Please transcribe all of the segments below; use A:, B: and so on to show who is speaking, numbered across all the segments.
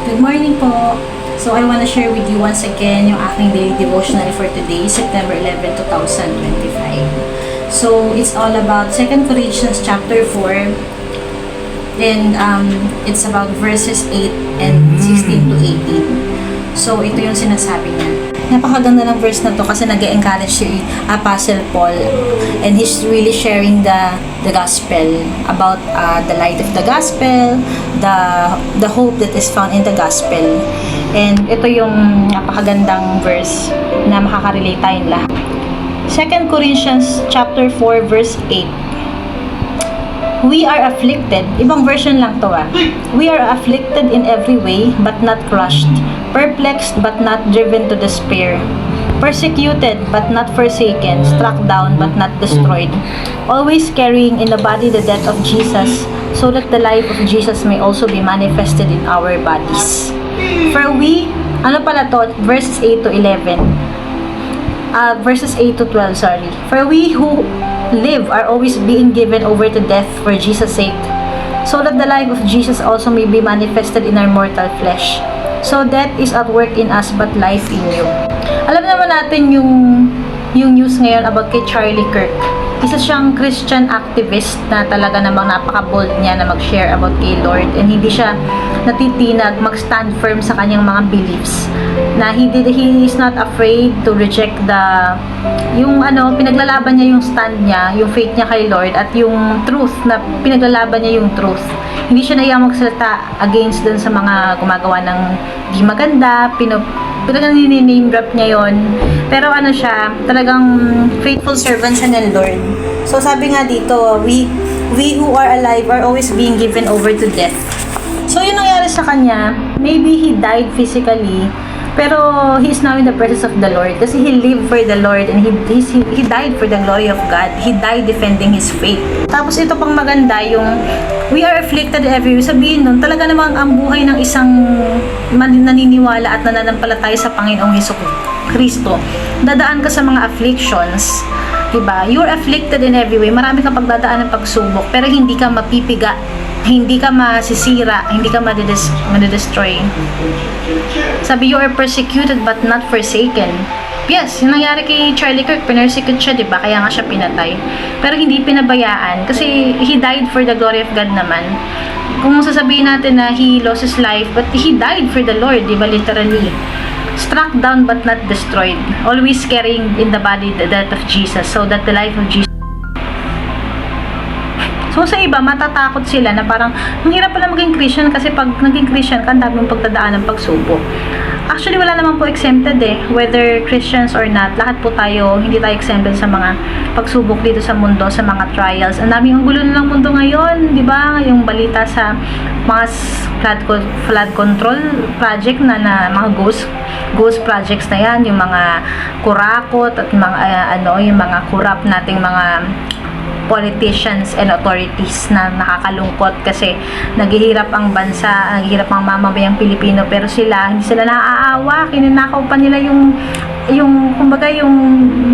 A: Good morning po. So I want to share with you once again yung aking daily devotional for today, September 11, 2025. So it's all about 2 Corinthians chapter 4 and it's about verses 8 and 16 to 18. So ito yung sinasabi niya. Napakaganda ng verse na to kasi nag-encourage si Apostle Paul and he's really sharing the gospel about the light of the gospel, the hope that is found in the gospel. And ito yung napakagandang verse na makaka-relate tayong lahat. 2 Corinthians chapter 4 verse 8. We are afflicted. Ibang version lang to We are afflicted in every way, but not crushed. Perplexed, but not driven to despair. Persecuted, but not forsaken. Struck down, but not destroyed. Always carrying in the body the death of Jesus, so that the life of Jesus may also be manifested in our bodies. For we, ano pala to? Verses 8 to 11. Verses 8 to 12, sorry. For we who live are always being given over to death for Jesus' sake, so that the life of Jesus also may be manifested in our mortal flesh. So death is at work in us, but life in you. Alam naman natin yung news ngayon about kay Charlie Kirk. Isa siyang Christian activist na talaga namang napaka-bold niya na mag-share about kay Lord, and hindi siya natitinag mag-stand firm sa kanyang mga beliefs, na he is not afraid to reject pinaglalaban niya yung stand niya, yung faith niya kay Lord, at yung truth na pinaglalaban niya yung truth. Hindi siya nahiyang magsalita against dun sa mga gumagawa ng di maganda, talagang name drop niya yon. Pero siya, talagang faithful servant siya ng Lord. So sabi nga dito, we who are alive are always being given over to death. So yun nangyari sa kanya, maybe he died physically, pero he is now in the presence of the Lord kasi he lived for the Lord and he died for the glory of God. He died defending his faith. Tapos ito pang maganda, yung we are afflicted every way. Sabihin nun, talaga namang ang buhay ng isang naniniwala at nananampalataya sa Panginoong Kristo. Dadaan ka sa mga afflictions, diba? You're afflicted in every way. Marami kang pagdadaan ng pagsubok, pero hindi ka mapipiga, hindi ka masisira, hindi ka madidestroy. Sabi, you are persecuted but not forsaken. Yes, yung nangyari kay Charlie Kirk, pinersecute siya, diba? Kaya nga siya pinatay. Pero hindi pinabayaan kasi he died for the glory of God naman. Kung sasabihin natin na he lost his life, but he died for the Lord, diba? Literally. Struck down but not destroyed. Always carrying in the body the death of Jesus, so that the life of Jesus. So sa iba, matatakot sila na parang, ang hirap pala maging Christian kasi pag naging Christian ka, ang dami mong pagdadaan ng pagsubok. Actually, wala naman po exempted whether Christians or not. Lahat po tayo, hindi tayo exempted sa mga pagsubok dito sa mundo, sa mga trials. Ang daming gulo na ng mundo ngayon, di ba? Yung balita sa mga flood control project na mga ghost projects na yan, yung mga kurakot at mga yung mga corrupt nating mga politicians and authorities na nakakalungkot kasi naghihirap ang bansa, naghihirap ang mamamayang Pilipino, pero hindi sila naaawa, kininakaw pa nila yung kumbaga yung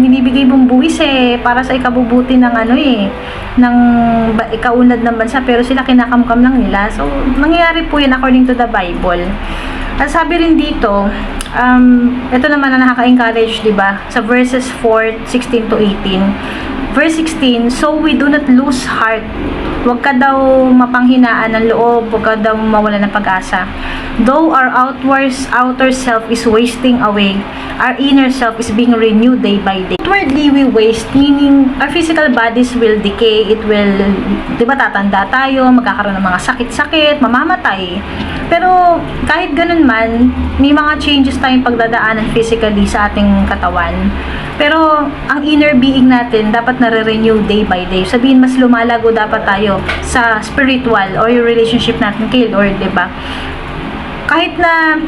A: binibigay mong buwis para sa ikabubuti ng ng ikaunlad ng bansa, pero sila kinakamkam lang nila. So nangyayari po yun according to the Bible. At sabi rin dito, ito naman na nakaka-encourage, diba? Sa verses 4:16 to 18. Verse 16, so we do not lose heart. Huwag ka daw mapanghinaan ng loob, huwag ka daw mawala ng pag-asa. Though our outer self is wasting away, our inner self is being renewed day by day. Outwardly we waste, meaning our physical bodies will decay, it will, diba, tatanda tayo, magkakaroon ng mga sakit-sakit, mamamatay. Pero kahit ganun man, may mga changes tayong pagdadaanan physically sa ating katawan. Pero ang inner being natin dapat nare-renew day by day. Sabihin, mas lumalago dapat tayo sa spiritual or yung relationship natin kay Lord, diba? Kahit na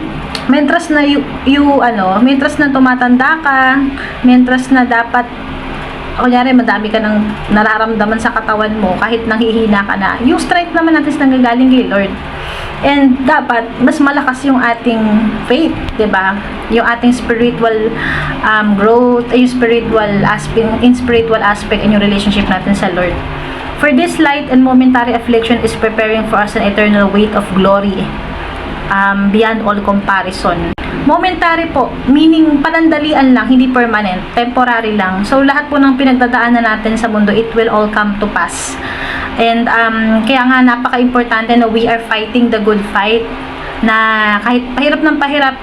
A: mentras na mentras na tumatanda ka, mentras na dapat kunyari madami ka ng nararamdaman sa katawan mo, kahit nanghihina ka na, yung strength naman natin nanggagaling kay Lord. And dapat mas malakas yung ating faith, 'di ba? Yung ating spiritual growth, yung spiritual aspect in yung relationship natin sa Lord. For this light and momentary affliction is preparing for us an eternal weight of glory beyond all comparison. Momentary po, meaning panandalian lang, hindi permanent, temporary lang. So lahat po ng pinagdadaanan natin sa mundo, it will all come to pass. And kaya nga napaka-importante na we are fighting the good fight, na kahit pahirap ng pahirap,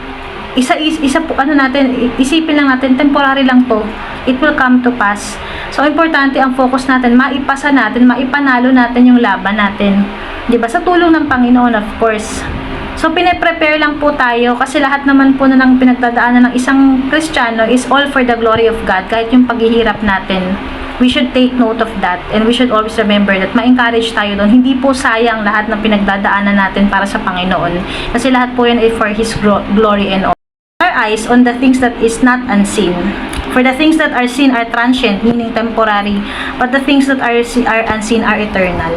A: isa po natin, isipin lang natin, temporary lang to, it will come to pass. So importante ang focus natin, maipasa natin, maipanalo natin yung laban natin, 'di ba, sa tulong ng Panginoon, of course. So pine-prepare lang po tayo kasi lahat naman po na ng pinagdadaanan ng isang Kristiyano is all for the glory of God. Kahit yung paghihirap natin, we should take note of that, and we should always remember that ma-encourage tayo doon. Hindi po sayang lahat ng pinagdadaanan natin para sa Panginoon, kasi lahat po yan is for His glory and all. Our eyes on the things that is not unseen. For the things that are seen are transient, meaning temporary, but the things that are unseen are eternal.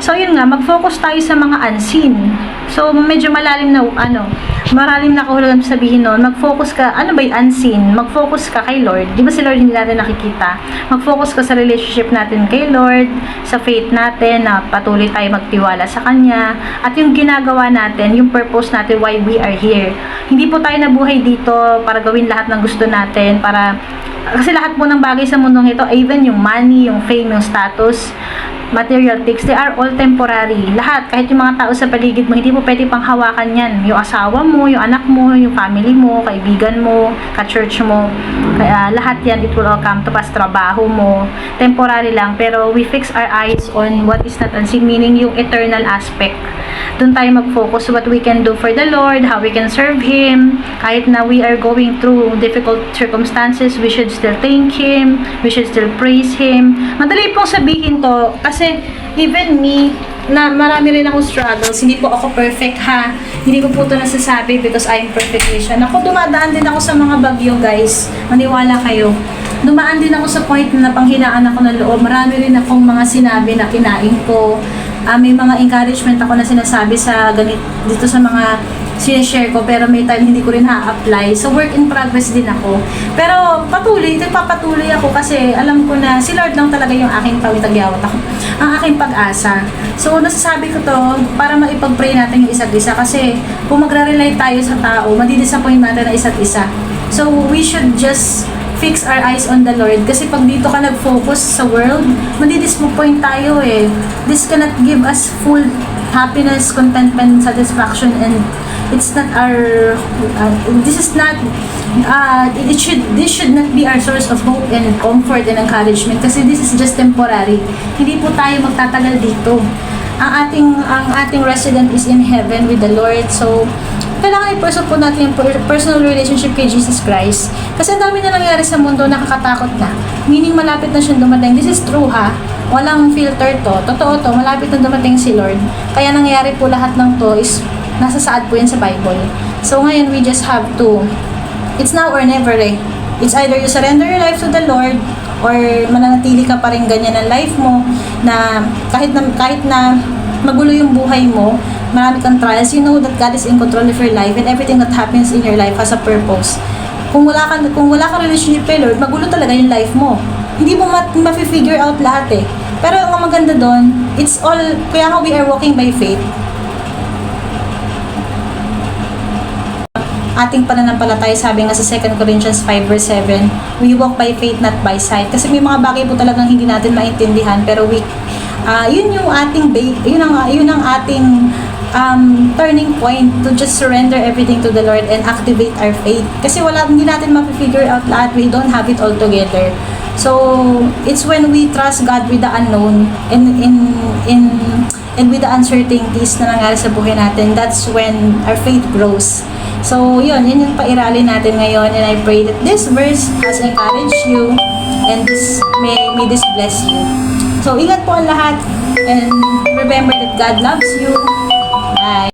A: So yun nga, mag-focus tayo sa mga unseen. So medyo malalim na malalim na kahulugan sabihin noon, mag-focus ka, ano ba yung unseen? Mag-focus ka kay Lord. Di ba si Lord hindi natin nakikita? Mag-focus ka sa relationship natin kay Lord, sa faith natin, na patuloy tayo magtiwala sa Kanya, at yung ginagawa natin, yung purpose natin, why we are here. Hindi po tayo nabuhay dito para gawin lahat ng gusto natin, kasi lahat po ng bagay sa mundong ito, even yung money, yung fame, yung status, material things, they are all temporary. Lahat, kahit yung mga tao sa paligid mo, hindi mo pwede pang hawakan yan. Yung asawa mo, yung anak mo, yung family mo, kaibigan mo, ka-church mo, kaya lahat yan, it will all come to pass. Trabaho mo, temporary lang, pero we fix our eyes on what is not unseen, meaning yung eternal aspect. Doon tayo mag-focus what we can do for the Lord, how we can serve Him. Kahit na we are going through difficult circumstances, we should still thank Him, we should still praise Him. Madali pong sabihin to, kasi even me, na marami rin akong struggles, hindi po ako perfect ha, hindi ko po ito nasasabi because I'm perfection. Ako, dumadaan din ako sa mga bagyo, guys, maniwala kayo. Dumaan din ako sa point na napanghinaan ako ng loob. Marami rin akong mga sinabi na kinain ko. May mga encouragement ako na sinasabi sa dito sa mga sinishare ko, pero may time hindi ko rin ha-apply. So, work in progress din ako. Pero, nagpapatuloy ako kasi alam ko na si Lord lang talaga yung aking pawitagyawat ako. Ang aking pag-asa. So, nasasabi ko to para maipag-pray natin yung isa't isa. Kasi, kung magre-rely tayo sa tao, madidisappoint natin na isa't isa. So, we should just fix our eyes on the Lord. Kasi pag dito ka nag-focus sa world, madidisappoint tayo eh. This cannot give us full happiness, contentment, satisfaction, and it's not our this should not be our source of hope and comfort and encouragement, kasi this is just temporary. Hindi po tayo magtatagal dito. Ang ating resident is in heaven with the Lord. So kailangan i-pursue po natin yung personal relationship kay Jesus Christ, kasi ang dami na nangyari sa mundo, nakakatakot na, meaning malapit na siyang dumating. This is true ha, walang filter to, totoo to, malapit na dumating si Lord. Kaya nangyari po lahat ng to is nasa saad po yan sa Bible. So ngayon, we just have to, it's now or never eh. It's either you surrender your life to the Lord, or mananatili ka pa rin ganyan ang life mo, na kahit na magulo yung buhay mo, marami kang trials, you know that God is in control of your life, and everything that happens in your life has a purpose. Kung wala kang relationship kay Lord, magulo talaga yung life mo. Hindi mo ma-figure out lahat eh. Pero ang maganda doon, it's all, kaya nga we are walking by faith. Ating pananampalataya, sabi nga sa 2 Corinthians 5 verse 7, we walk by faith, not by sight. Kasi may mga bagay po talagang hindi natin maintindihan, pero yun yung ating yun ang ating turning point to just surrender everything to the Lord and activate our faith. Kasi hindi natin ma-figure out lahat, we don't have it all together. So it's when we trust God with the unknown and with the uncertainties na nangyari sa buhay natin, that's when our faith grows. So yun yung pairali natin ngayon, and I pray that this verse has encouraged you, and may this bless you. So ingat po ang lahat, and remember that God loves you. Bye.